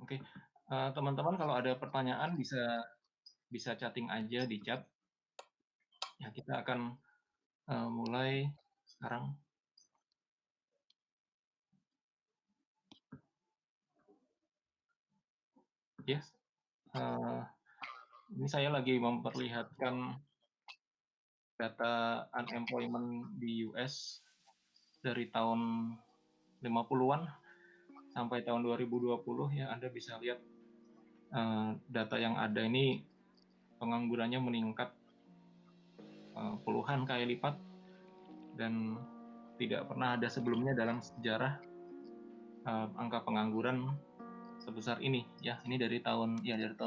Oke, teman-teman kalau ada pertanyaan bisa bisa chatting aja di chat. Ya kita akan, mulai sekarang. Yes, eee, ini saya lagi memperlihatkan data unemployment di US dari tahun 50-an sampai tahun 2020 ya, Anda bisa lihat, data yang ada ini penganggurannya meningkat, puluhan kali lipat dan tidak pernah ada sebelumnya dalam sejarah, angka pengangguran sebesar ini ya. Ini dari tahun 58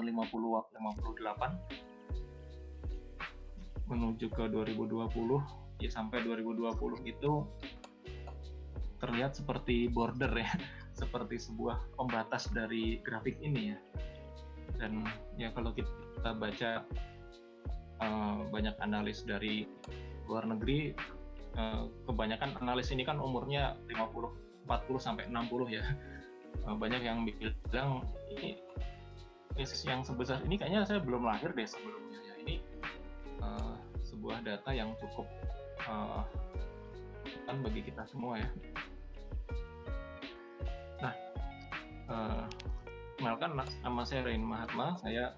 menuju ke 2020 ya, sampai 2020 itu terlihat seperti border ya, seperti sebuah pembatas dari grafik ini ya. Dan ya kalau kita baca banyak analis dari luar negeri, kebanyakan analis ini kan umurnya 50, 40 sampai 60 ya. Banyak yang bilang ini krisis yang sebesar ini kayaknya saya belum lahir deh sebelumnya ya. Ini sebuah data yang cukup kan bagi kita semua ya. Nah, kenalkan nama saya Rain Mahatma, saya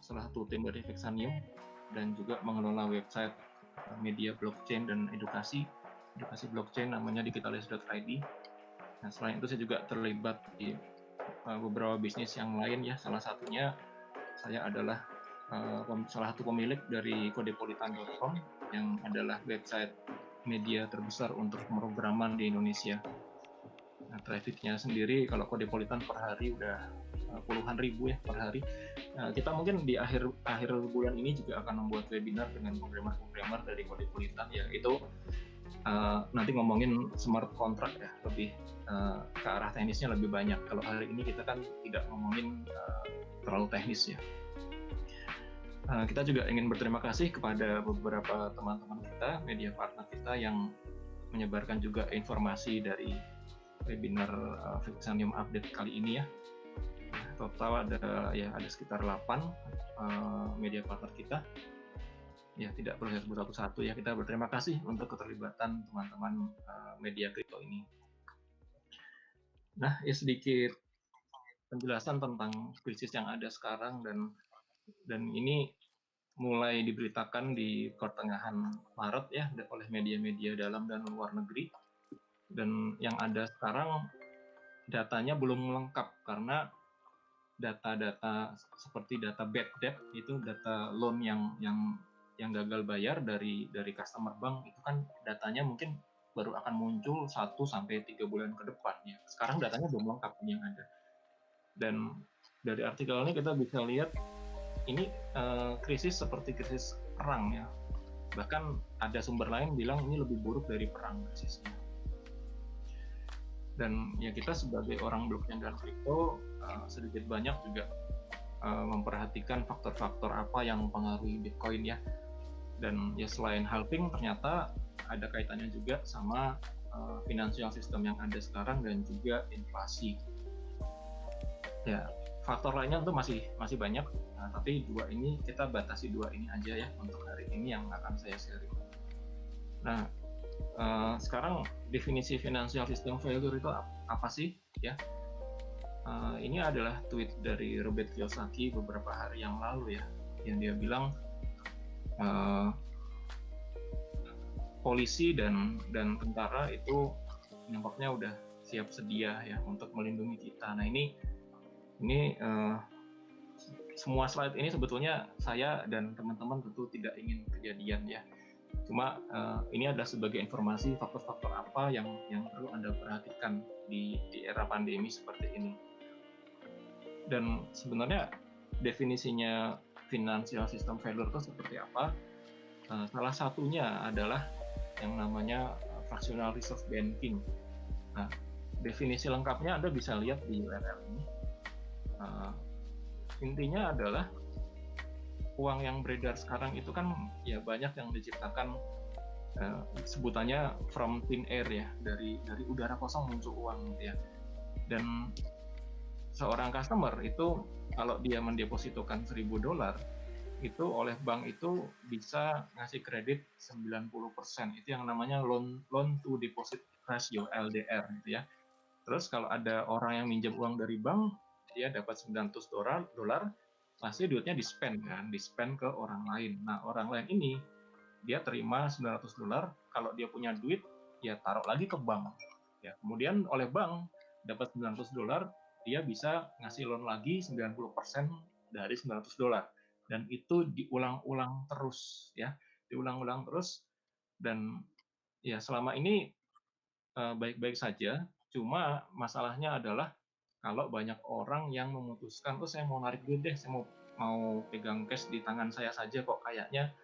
salah satu tim dari Vexanium dan juga mengelola website media blockchain dan edukasi blockchain namanya digitalis.id. Nah, selain itu saya juga terlibat di beberapa bisnis yang lain ya. Salah satunya saya adalah salah satu pemilik dari kodepolitan.com yang adalah website media terbesar untuk pemrograman di Indonesia. Nah, trafficnya sendiri kalau Kodepolitan per hari udah puluhan ribu ya per hari. Kita mungkin di akhir bulan ini juga akan membuat webinar dengan programmer dari Kodepolitan ya. Itu nanti ngomongin smart contract ya, lebih ke arah teknisnya lebih banyak. Kalau hari ini kita kan tidak ngomongin terlalu teknis ya. Kita juga ingin berterima kasih kepada beberapa teman-teman kita, media partner kita yang menyebarkan juga informasi dari webinar Vexanium Update kali ini ya. Total ada sekitar 8 media partner kita. Ya, tidak perlu saya sebut satu-satu ya. Kita berterima kasih untuk keterlibatan teman-teman media kripto ini. Nah, ya sedikit penjelasan tentang krisis yang ada sekarang dan ini mulai diberitakan di pertengahan Maret ya oleh media-media dalam dan luar negeri. Dan yang ada sekarang datanya belum lengkap karena data-data seperti data bad debt itu data loan yang gagal bayar dari customer bank itu kan datanya mungkin baru akan muncul 1 sampai 3 bulan ke depan ya. Sekarang datanya belum lengkap yang ada. Dan dari artikel ini kita bisa lihat ini krisis seperti krisis perang ya. Bahkan ada sumber lain bilang ini lebih buruk dari perang krisisnya. Dan ya kita sebagai orang blockchain dan kripto sedikit banyak juga memperhatikan faktor-faktor apa yang mempengaruhi Bitcoin ya. Dan ya selain halving ternyata ada kaitannya juga sama financial system yang ada sekarang dan juga inflasi. Ya, faktor lainnya itu masih banyak, tapi kita batasi dua ini aja ya untuk hari ini yang akan saya sharing. Nah, sekarang definisi financial system failure itu apa sih ya? Ini adalah tweet dari Robert Kiyosaki beberapa hari yang lalu ya, yang dia bilang polisi dan tentara itu nampaknya udah siap sedia ya untuk melindungi kita. Nah ini semua slide ini sebetulnya saya dan teman-teman tentu tidak ingin kejadian ya. Cuma ini adalah sebagai informasi faktor-faktor apa yang perlu Anda perhatikan di era pandemi seperti ini. Dan sebenarnya definisinya financial system failure itu seperti apa? Salah satunya adalah yang namanya fractional reserve banking. Nah, definisi lengkapnya Anda bisa lihat di URL ini. Intinya adalah uang yang beredar sekarang itu kan ya banyak yang diciptakan sebutannya from thin air ya, dari udara kosong muncul uang gitu ya. Dan seorang customer itu kalau dia mendepositokan $1.000 itu oleh bank itu bisa ngasih kredit 90%. Itu yang namanya loan to deposit ratio LDR gitu ya. Terus kalau ada orang yang minjam uang dari bank, dia dapat $900, pasti duitnya di-spend kan, di-spend ke orang lain. Nah, orang lain ini dia terima $900, kalau dia punya duit ya taruh lagi ke bank. Ya, kemudian oleh bank dapat $900, dia bisa ngasih loan lagi 90% dari $900. Dan itu diulang-ulang terus ya, diulang-ulang terus. Dan ya selama ini baik-baik saja, cuma masalahnya adalah kalau banyak orang yang memutuskan, oh saya mau narik duit deh, saya mau pegang cash di tangan saya saja kok kayaknya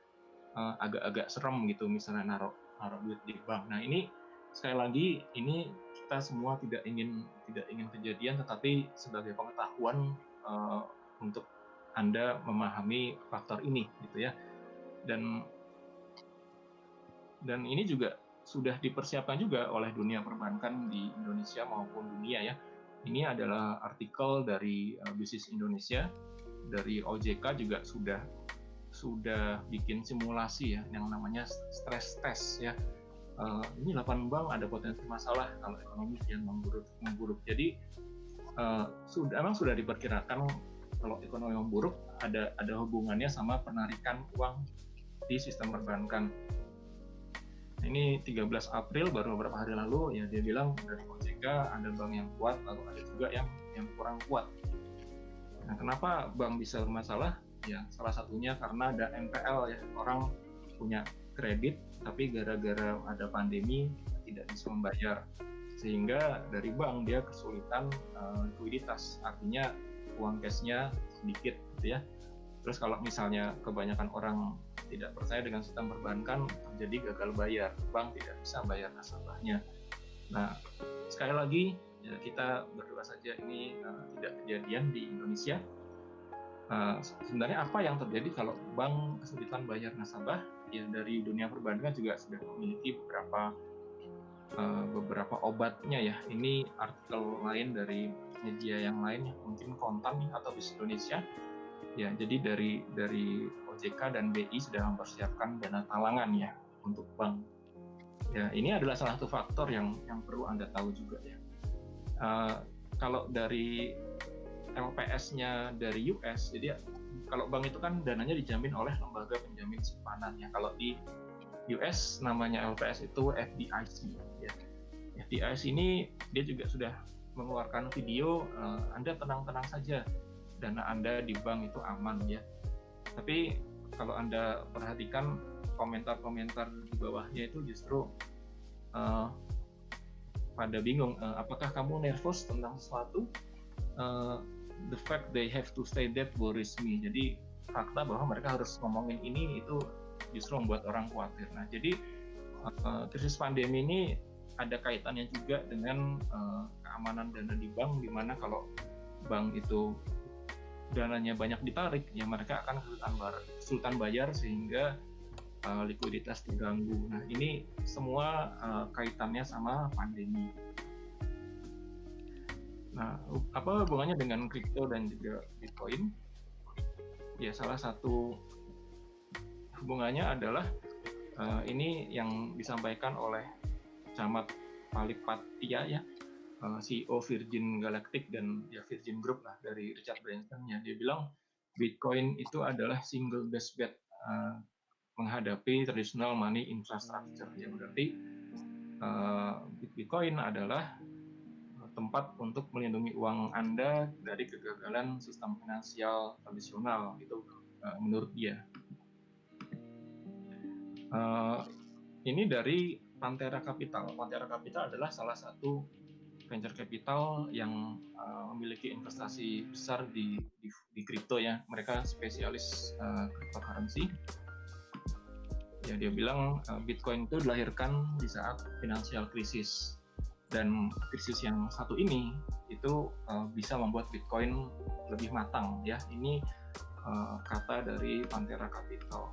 agak-agak serem gitu, misalnya naruh duit di bank. Nah ini sekali lagi ini kita semua tidak ingin kejadian, tetapi sebagai pengetahuan untuk Anda memahami faktor ini gitu ya. Dan ini juga sudah dipersiapkan juga oleh dunia perbankan di Indonesia maupun dunia ya. Ini adalah artikel dari Bisnis Indonesia, dari OJK juga sudah bikin simulasi ya yang namanya stress test ya. Ini 8 bank ada potensi masalah kalau ekonomi kian memburuk. Jadi memang sudah diperkirakan kalau ekonomi memburuk ada hubungannya sama penarikan uang di sistem perbankan. Ini 13 April baru beberapa hari lalu ya, dia bilang dari OJK ada bank yang kuat, lalu ada juga yang kurang kuat. Nah, kenapa bank bisa bermasalah? Ya, salah satunya karena ada NPL ya, orang punya kredit tapi gara-gara ada pandemi tidak bisa membayar, sehingga dari bank dia kesulitan likuiditas, artinya uang cashnya sedikit gitu ya. Terus kalau misalnya kebanyakan orang tidak percaya dengan sistem perbankan, terjadi gagal bayar, bank tidak bisa bayar nasabahnya. Nah, sekali lagi ya, kita berdoa saja ini tidak kejadian di Indonesia. Sebenarnya apa yang terjadi kalau bank kesulitan bayar nasabah? Ya dari dunia perbankan juga sudah memiliki beberapa obatnya ya. Ini artikel lain dari media yang lain, mungkin Kontan atau Bisnis Indonesia. Ya, jadi dari OJK dan BI sudah mempersiapkan dana talangan ya untuk bank. Ya, ini adalah salah satu faktor yang perlu Anda tahu juga ya. Kalau dari LPS-nya dari US, jadi kalau bank itu kan dananya dijamin oleh lembaga penjamin simpanan ya. Kalau di US namanya LPS itu FDIC ya. FDIC ini dia juga sudah mengeluarkan video, Anda tenang-tenang saja, dana Anda di bank itu aman ya. Tapi kalau Anda perhatikan komentar-komentar di bawahnya itu justru pada bingung, apakah kamu nervous tentang sesuatu? The fact they have to say that worries me. Jadi fakta bahwa mereka harus ngomongin ini itu justru membuat orang khawatir. Nah, jadi krisis pandemi ini ada kaitannya juga dengan keamanan dana di bank, di mana kalau bank itu dananya banyak ditarik, ya mereka akan kesulitan bayar sehingga likuiditas terganggu. Nah, ini semua kaitannya sama pandemi. Nah, apa hubungannya dengan kripto dan juga Bitcoin? Ya, salah satu hubungannya adalah ini yang disampaikan oleh Camat Palihapitiya ya, CEO Virgin Galactic dan ya Virgin Group lah, dari Richard Branson ya. Dia bilang Bitcoin itu adalah single best bet menghadapi traditional money infrastructure. Ya, berarti Bitcoin adalah tempat untuk melindungi uang Anda dari kegagalan sistem finansial tradisional, itu menurut dia. Ini dari Pantera Capital. Pantera Capital adalah salah satu venture capital yang memiliki investasi besar di kripto ya. Mereka spesialis cryptocurrency. Ya, dia bilang Bitcoin itu dilahirkan di saat financial crisis. Dan krisis yang satu ini itu bisa membuat Bitcoin lebih matang ya. Ini kata dari Pantera Capital.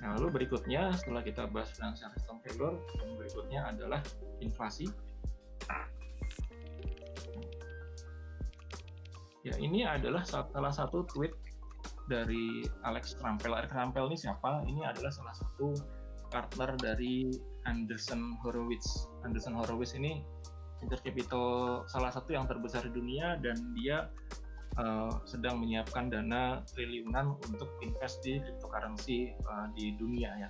Nah, lalu berikutnya setelah kita bahas financial system failure, yang berikutnya adalah inflasi. Ya, ini adalah salah satu tweet dari Alex Rampel. Alex Rampel ini siapa? Ini adalah salah satu partner dari Andreessen Horowitz. Andreessen Horowitz ini venture capital salah satu yang terbesar di dunia, dan dia sedang menyiapkan dana triliunan untuk invest di cryptocurrency di dunia ya.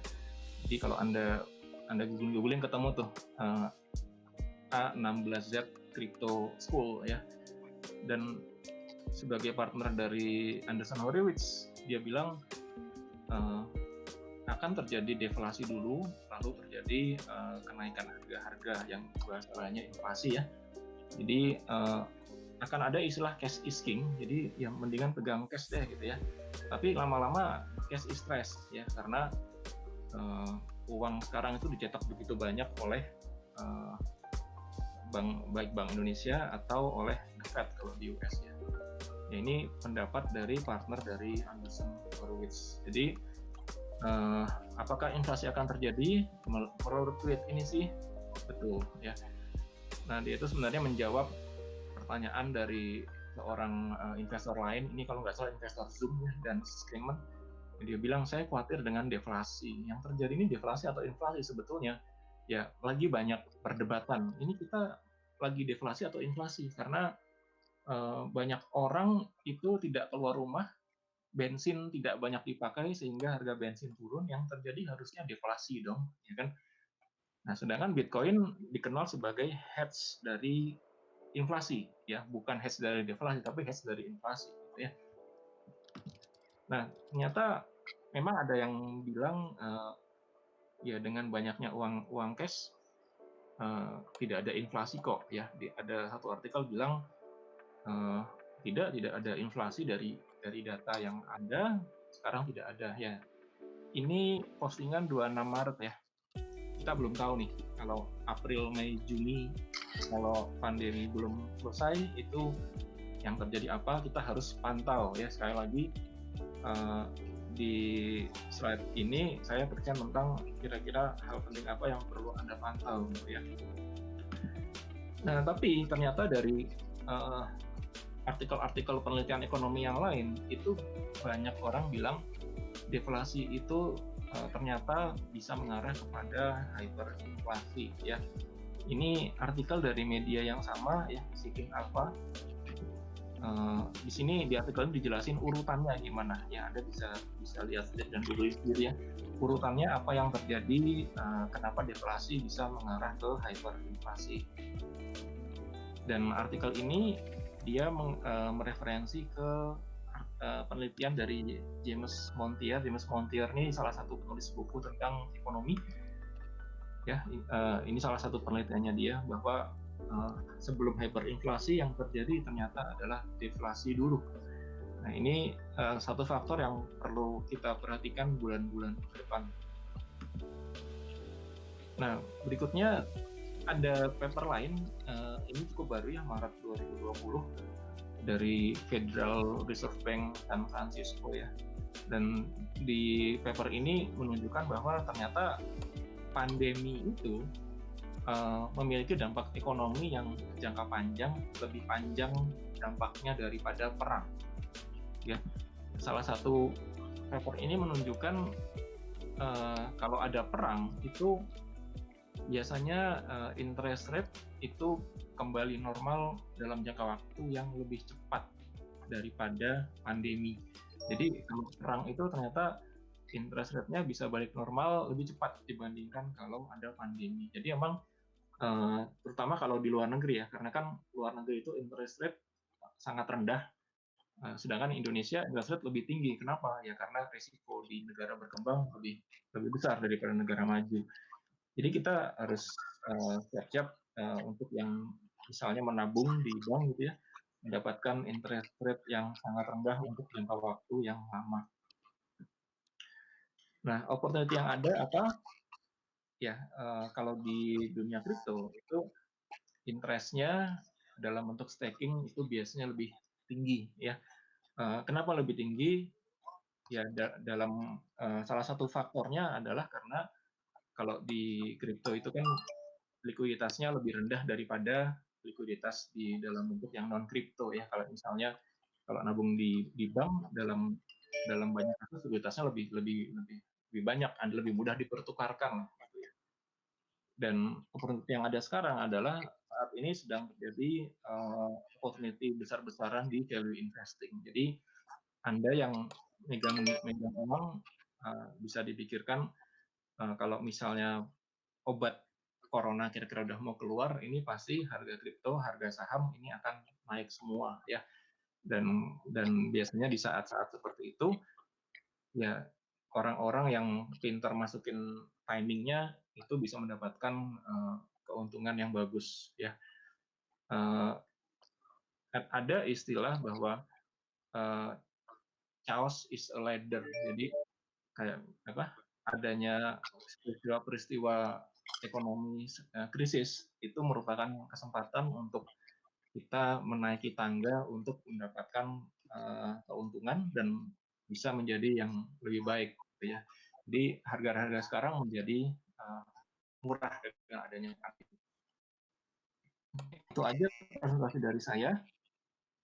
Jadi kalau anda googling ketemu tuh A16Z Crypto School ya. Dan sebagai partner dari Andreessen Horowitz, dia bilang akan terjadi deflasi dulu, lalu terjadi kenaikan harga-harga yang bahasanya inflasi ya. Jadi akan ada istilah cash is king, jadi yang mendingan pegang cash deh gitu ya. Tapi lama-lama cash is stress ya, karena uang sekarang itu dicetak begitu banyak oleh baik Bank Indonesia atau oleh The Fed kalau di US ya. Ya, ini pendapat dari partner dari Andreessen Horowitz. Jadi apakah inflasi akan terjadi? Menurut tweet ini sih betul ya. Nah, dia itu sebenarnya menjawab pertanyaan dari seorang investor lain. Ini kalau nggak salah investor Zoom ya, dan Screamer. Dia bilang, saya khawatir dengan deflasi. Yang terjadi ini deflasi atau inflasi sebetulnya? Ya, lagi banyak perdebatan. Ini kita lagi deflasi atau inflasi? Karena banyak orang itu tidak keluar rumah, bensin tidak banyak dipakai sehingga harga bensin turun, yang terjadi harusnya deflasi dong, ya kan? Nah, sedangkan Bitcoin dikenal sebagai hedge dari inflasi, ya, bukan hedge dari deflasi, tapi hedge dari inflasi, gitu ya. Nah, ternyata memang ada yang bilang ya dengan banyaknya uang cash tidak ada inflasi kok, ya. Ada satu artikel bilang tidak ada inflasi dari data yang ada, sekarang tidak ada ya. Ini postingan 26 Maret ya. Kita belum tahu nih kalau April, Mei, Juni kalau pandemi belum selesai itu yang terjadi apa, kita harus pantau ya. Sekali lagi di slide ini saya berikan tentang kira-kira hal penting apa yang perlu Anda pantau gitu ya. Nah, tapi ternyata dari artikel-artikel penelitian ekonomi yang lain itu banyak orang bilang deflasi itu ternyata bisa mengarah kepada hyperinflasi ya. Ini artikel dari media yang sama ya, Seeking Alpha. Di sini di artikel ini dijelasin urutannya gimana ya, Anda bisa lihat dan dulu sendiri ya, urutannya apa yang terjadi, kenapa deflasi bisa mengarah ke hyperinflasi. Dan artikel ini dia mereferensi ke penelitian dari James Montier. James Montier ini salah satu penulis buku tentang ekonomi ya. Ini salah satu penelitiannya dia bahwa sebelum hyperinflasi yang terjadi ternyata adalah deflasi dulu. Nah, ini satu faktor yang perlu kita perhatikan bulan-bulan ke depan. Nah, berikutnya ada paper lain, ini cukup baru ya, Maret 2020 dari Federal Reserve Bank San Francisco ya. Dan di paper ini menunjukkan bahwa ternyata pandemi itu memiliki dampak ekonomi yang jangka panjang, lebih panjang dampaknya daripada perang. Ya, salah satu paper ini menunjukkan kalau ada perang itu biasanya interest rate itu kembali normal dalam jangka waktu yang lebih cepat daripada pandemi. Jadi kalau perang itu ternyata interest rate-nya bisa balik normal lebih cepat dibandingkan kalau ada pandemi. Jadi emang terutama kalau di luar negeri ya, karena kan luar negeri itu interest rate sangat rendah, sedangkan Indonesia interest rate lebih tinggi. Kenapa? Ya karena risiko di negara berkembang lebih besar daripada negara maju. Jadi kita harus siap-siap untuk yang misalnya menabung di bank gitu ya, mendapatkan interest rate yang sangat rendah untuk jangka waktu yang lama. Nah, opportunity yang ada apa? Ya, kalau di dunia kripto itu interest-nya dalam bentuk staking itu biasanya lebih tinggi ya. Kenapa lebih tinggi? Ya dalam salah satu faktornya adalah karena kalau di kripto itu kan likuiditasnya lebih rendah daripada likuiditas di dalam bentuk yang non kripto ya. Kalau misalnya Kalau nabung di bank dalam banyak kasus likuiditasnya lebih banyak, lebih mudah dipertukarkan gitu ya. Dan opportunity yang ada sekarang adalah saat ini sedang terjadi opportunity besar-besaran di value investing. Jadi Anda yang megang uang bisa dipikirkan kalau misalnya obat corona kira-kira udah mau keluar, ini pasti harga kripto, harga saham ini akan naik semua ya. Dan biasanya di saat-saat seperti itu ya orang-orang yang pintar masukin timingnya itu bisa mendapatkan keuntungan yang bagus ya. Ada istilah bahwa chaos is a ladder. Jadi kayak apa? Adanya peristiwa ekonomi krisis itu merupakan kesempatan untuk kita menaiki tangga untuk mendapatkan keuntungan dan bisa menjadi yang lebih baik gitu ya. Jadi harga-harga sekarang menjadi murah dengan adanya. Itu aja presentasi dari saya.